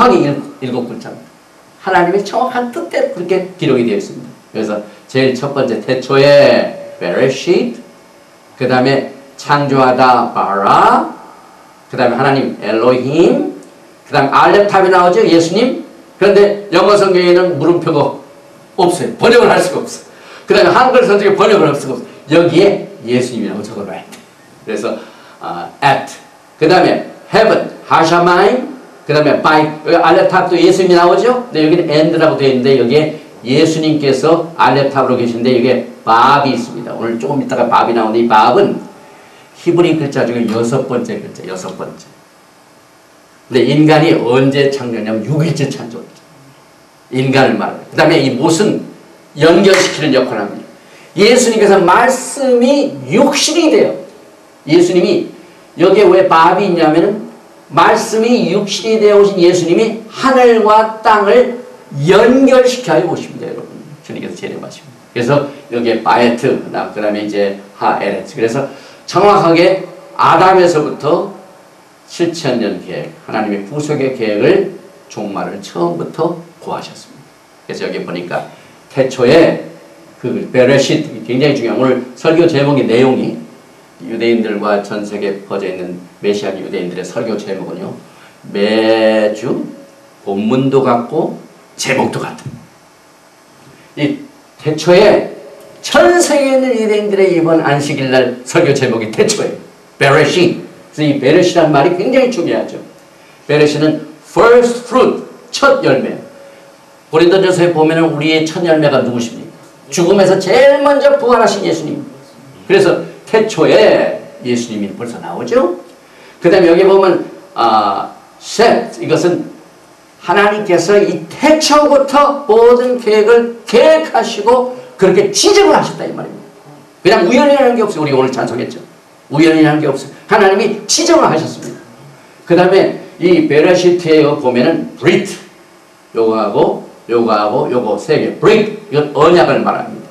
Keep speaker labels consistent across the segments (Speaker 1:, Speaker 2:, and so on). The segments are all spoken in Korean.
Speaker 1: 정확하게 일곱 글자입니다. 하나님의 정확한 뜻대로 그렇게 기록이 되어 있습니다. 그래서 제일 첫 번째 태초에 베레시트, 그 다음에 창조하다 바라, 그 다음에 하나님 엘로힘, 그 다음에 알렙탑이 나오죠. 예수님. 그런데 영어 성경에는 물음표가 없어요. 번역을 할 수가 없어요. 그 다음에 한글 성경에 번역을 할 수가 없어요. 여기에 예수님이라고 적어놔야 돼. 그래서 at, 그 다음에 heaven, 하샤마임, 그 다음에 by, 여기 알렙탑도 예수님이 나오죠. 근데 여기는 and라고 되어 있는데 여기에 예수님께서 알렙탑으로 계신데 여기에 밥이 있습니다. 오늘 조금 이따가 밥이 나오는데 이 밥은 히브리 글자 중에 6번째 글자, 6번째. 근데 인간이 언제 창조냐면 6일째 창조했죠. 인간을 말해요. 그 다음에 이 못은 연결시키는 역할을 합니다. 예수님께서 말씀이 육신이 돼요. 예수님이 여기에 왜 밥이 있냐면은 말씀이 육신이 되어 오신 예수님이 하늘과 땅을 연결시켜 오십니다, 여러분. 주님께서 재림하십니다. 그래서 여기에 바에트, 그 다음에 이제 하에레츠. 그래서 정확하게 아담에서부터 7,000년 계획, 하나님의 구속의 계획을 종말을 처음부터 구하셨습니다. 그래서 여기 보니까 태초에 그 베레시트, 굉장히 중요한, 오늘 설교 제목의 내용이 유대인들과 전 세계에 퍼져 있는 메시아 유대인들의 설교 제목은요, 매주 본문도 같고 제목도 같은 이 태초에 전 세계에 있는 유대인들의 이번 안식일날 설교 제목이 태초에 베레시. 그래서 이 베레시라는 말이 굉장히 중요하죠. 베레시는 first fruit, 첫 열매. 고린도전서에 보면 우리의 첫 열매가 누구십니까? 죽음에서 제일 먼저 부활하신 예수님. 그래서 태초에 예수님이 벌써 나오죠. 그 다음에 여기 보면 셋, 이것은 하나님께서 이 태초부터 모든 계획을 계획하시고 그렇게 지정을 하셨다 이 말입니다. 그냥 우연이라는 게 없어요. 우리 오늘 찬송했죠. 우연이라는 게 없어요. 하나님이 지정을 하셨습니다. 그 다음에 이 베레시트에 보면은 브리트, 요거하고 요거 세 개. 브리트, 이건 언약을 말합니다.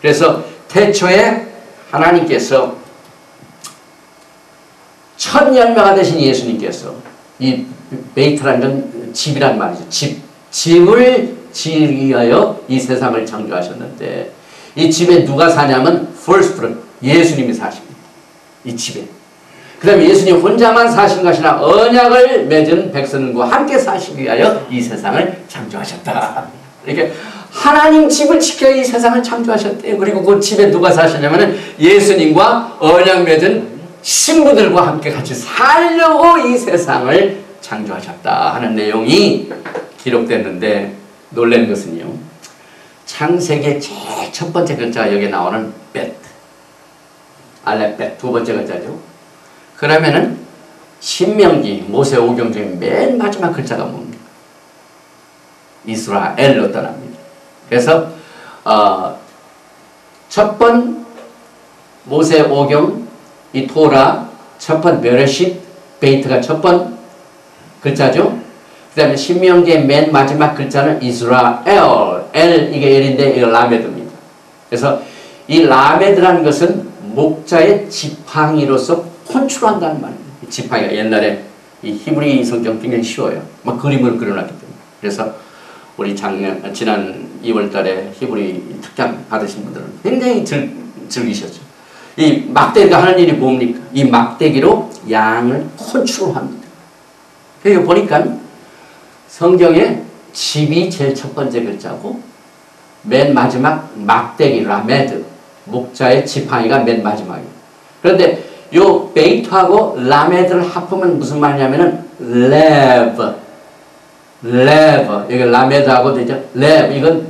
Speaker 1: 그래서 태초에 하나님께서 첫 열매가 되신 예수님께서 이 베이트라는 건 집이란 말이죠. 집을 지기 위하여 이 세상을 창조하셨는데 이 집에 누가 사냐면 first fruit, 예수님이 사십니다. 이 집에. 그 다음에 예수님 혼자만 사신 것이나 언약을 맺은 백성과 함께 사시기 위하여 이 세상을 창조하셨다. 이렇게 하나님 집을 지켜 이 세상을 창조하셨대요. 그리고 그 집에 누가 사시냐면 예수님과 언약 맺은 신부들과 함께 같이 살려고 이 세상을 창조하셨다 하는 내용이 기록됐는데 놀란 것은요, 창세기의 제일 첫 번째 글자가 여기 나오는 벳, 알렙벳 두 번째 글자죠. 그러면은 신명기, 모세오경 중에 맨 마지막 글자가 뭡니까? 이스라엘로 떠납니다. 그래서 첫 번 모세오경, 이 토라, 첫 번 베레시트, 베이트가 첫 번 글자죠. 그 다음에 신명기의 맨 마지막 글자는 이스라엘, 이게 L인데 이거 라메드입니다. 그래서 이 라메드라는 것은 목자의 지팡이로서 컨트롤한다는 말입니다. 지팡이가 옛날에 이 히브리 성경 굉장히 쉬워요. 막 그림을 그려놨기 때문에. 그래서 우리 지난 2월달에 히브리 특강 받으신 분들은 굉장히 즐기셨죠. 이 막대기가 하는 일이 뭡니까? 이 막대기로 양을 컨트롤합니다. 그러니까 보니까 성경에 집이 제일 첫 번째 글자고 맨 마지막 막대기 라메드, 목자의 지팡이가 맨 마지막이에요. 그런데 요 베이트하고 라메드를 합하면 무슨 말이냐면은 레브, 여기 라메드하고 되죠. 레브, 이건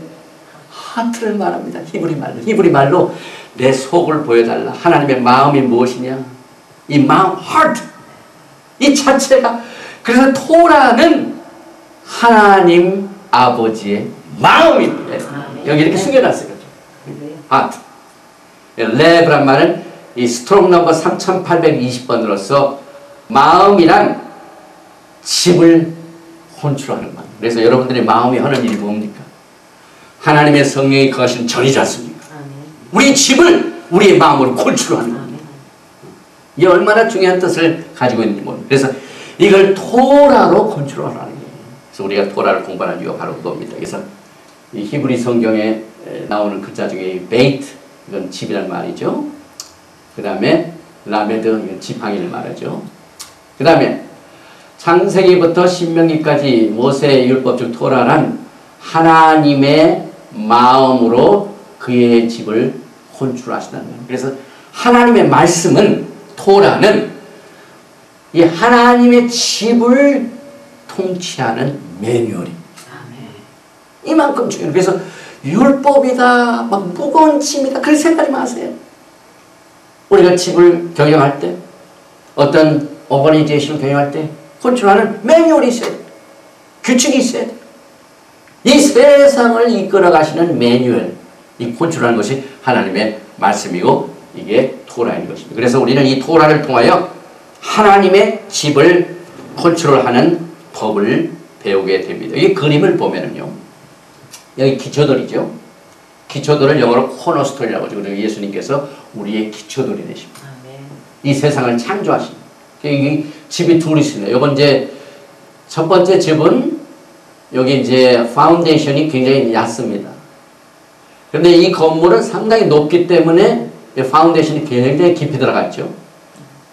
Speaker 1: 하트를 말합니다. 히브리 말로 내 속을 보여달라. 하나님의 마음이 무엇이냐? 이 마음, heart, 이 자체가. 그래서 토라는 하나님 아버지의 마음입니다. 여기 이렇게 숨겨놨어요. heart. 레브란 말은 이 스트롱 넘버 3820번으로서 마음이란 집을 컨트롤하는 말. 그래서 여러분들의 마음이 하는 일이 뭡니까? 하나님의 성령이 거하시는 전이지 않습니까? 우리 집을 우리의 마음으로 컨트롤하는 겁니다. 이게 얼마나 중요한 뜻을 가지고 있는지 모릅니다. 그래서 이걸 토라로 컨트롤하는 거예요. 그래서 우리가 토라를 공부하는 이유가 바로 그겁니다. 그래서 이 히브리 성경에 나오는 글자 중에 베이트, 이건 집이란 말이죠. 그 다음에 라메드, 이건 지팡이를 말하죠. 그 다음에 창세기부터 신명기까지 모세의 율법 중 토라란 하나님의 마음으로 그의 집을 건축하신다는 거예요. 그래서 하나님의 말씀은, 토라는 이 하나님의 집을 통치하는 매뉴얼입니다. 이만큼 중요해요. 그래서 율법이다, 막 무거운 짐이다, 그렇게 생각하지 마세요. 우리가 집을 경영할 때, 어떤 오거니제이션을 경영할 때 컨트롤하는 매뉴얼이 있어야 돼요. 규칙이 있어야 돼요. 이 세상을 이끌어 가시는 매뉴얼, 이 컨트롤하는 것이 하나님의 말씀이고 이게 토라인 것입니다. 그래서 우리는 이 토라를 통하여 하나님의 집을 컨트롤하는 법을 배우게 됩니다. 이 그림을 보면은요, 여기 기초돌이죠. 기초돌을 영어로 코너스톤이라고 하죠. 그리고 예수님께서 우리의 기초돌이 되십니다. 이 세상을 창조하십니다. 이 집이 둘이 있습니다. 이건 이제 첫 번째 집은 여기 이제 파운데이션이 굉장히 얕습니다. 그런데 이 건물은 상당히 높기 때문에 파운데이션이 굉장히 깊이 들어갔죠.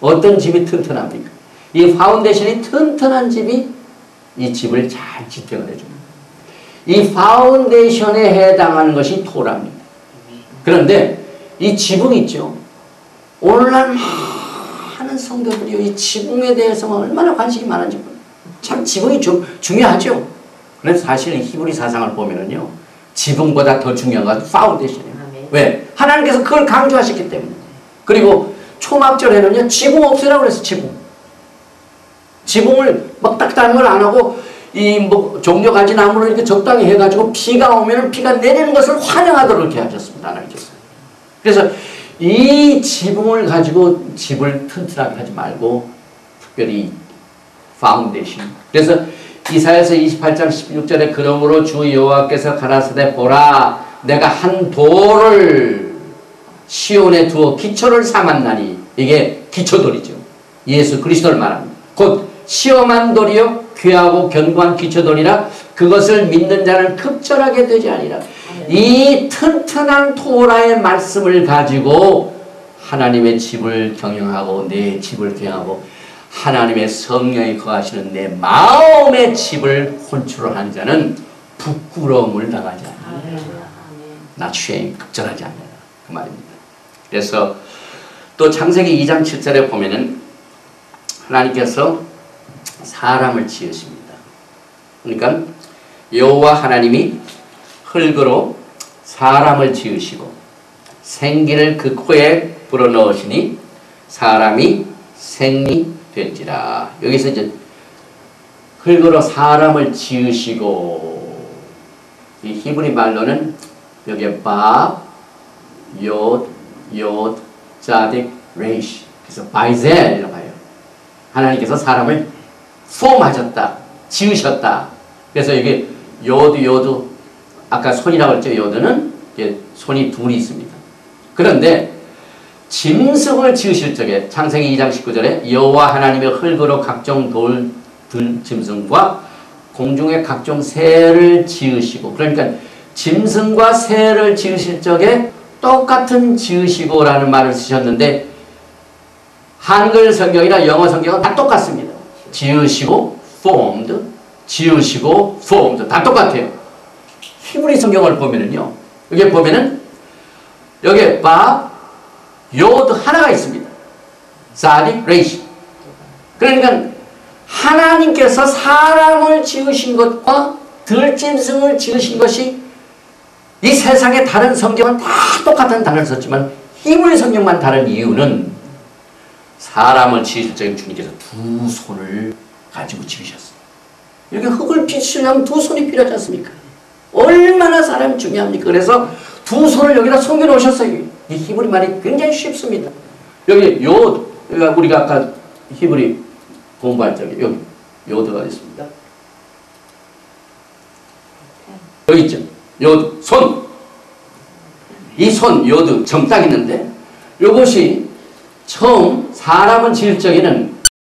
Speaker 1: 어떤 집이 튼튼합니까? 이 파운데이션이 튼튼한 집이 이 집을 잘 지탱을 해줍니다. 이 파운데이션에 해당하는 것이 토라입니다. 그런데 이 지붕 있죠. 오늘날 많은 성도들이 이 지붕에 대해서 얼마나 관심이 많은지 몰라요. 참 지붕이 중요하죠. 그래서 사실 히브리 사상을 보면은요, 지붕보다 더 중요한 건 파운데이션이에요. 왜? 하나님께서 그걸 강조하셨기 때문에. 그리고 초막절에는요, 지붕 없애라고 그랬어요. 지붕을 막 딱딱한 걸 안 하고 이 뭐 종려 가지 나무를 이렇게 적당히 해가지고 비가 오면 비가 내리는 것을 환영하도록 이렇게 하셨습니다. 하나님께서. 그래서 이 지붕을 가지고 집을 튼튼하게 하지 말고 특별히 파운데이션. 그래서 이사야서 28장 16절에 그러므로 주 여호와께서 가라사대 보라 내가 한 돌을 시온에 두어 기초를 삼았나니, 이게 기초돌이죠. 예수 그리스도를 말합니다. 곧 시험한 돌이요 귀하고 견고한 기초돌이라 그것을 믿는 자는 급절하게 되지 아니라. 이 튼튼한 토라의 말씀을 가지고 하나님의 집을 경영하고 내 집을 경영하고 하나님의 성령이 거하시는 내 마음의 집을 컨트롤하는 자는 부끄러움을 당하지 않는다. 나 shame, 급절하지 않는다. 그 말입니다. 그래서 또 창세기 2장 7절에 보면은 하나님께서 사람을 지으십니다. 그러니까 여호와 하나님이 흙으로 사람을 지으시고 생기를 그 코에 불어넣으시니 사람이 생리 된지라. 여기서 이제 흙으로 사람을 지으시고, 이 히브리 말로는 여기에 밥, 옅, 자딕, 레이시. 그래서 바이젤이라고 해요. 하나님께서 사람을 폼하셨다, 지으셨다. 그래서 여기 요드, 아까 손이라고 했죠. 요드는 손이 둘이 있습니다. 그런데 짐승을 지으실 적에 창세기 2장 19절에 여호와 하나님의 흙으로 각종 돌 짐승과 공중의 각종 새를 지으시고, 그러니까 짐승과 새를 지으실 적에 똑같은 지으시고라는 말을 쓰셨는데 한글 성경이나 영어 성경은 다 똑같습니다. 지으시고 formed, 지으시고 formed 다 똑같아요. 히브리 성경을 보면은요, 여기 보면은 여기에 바, 요드 하나가 있습니다. 사딕, 레이시. 그러니까 하나님께서 사람을 지으신 것과 들짐승을 지으신 것이, 이 세상의 다른 성경은 다 똑같은 단어를 썼지만 히브리 성경만 다른 이유는 사람을 지으실 적에 주님께서 두 손을 가지고 지으셨어요. 이렇게 흙을 빚으려면 두 손이 필요하지 않습니까? 얼마나 사람이 중요합니까? 그래서 두 손을 여기다 숨겨 놓으셨어요. 이 히브리 말이 굉장히 쉽습니다. 여기 우리가 아까 히브리 공부할 적에 여기 요드가 있습니다. 여기 있죠. 요드, 손. 이 손, 요드, 점 딱 있는데, 이것이 처음 사람을 지을 적에는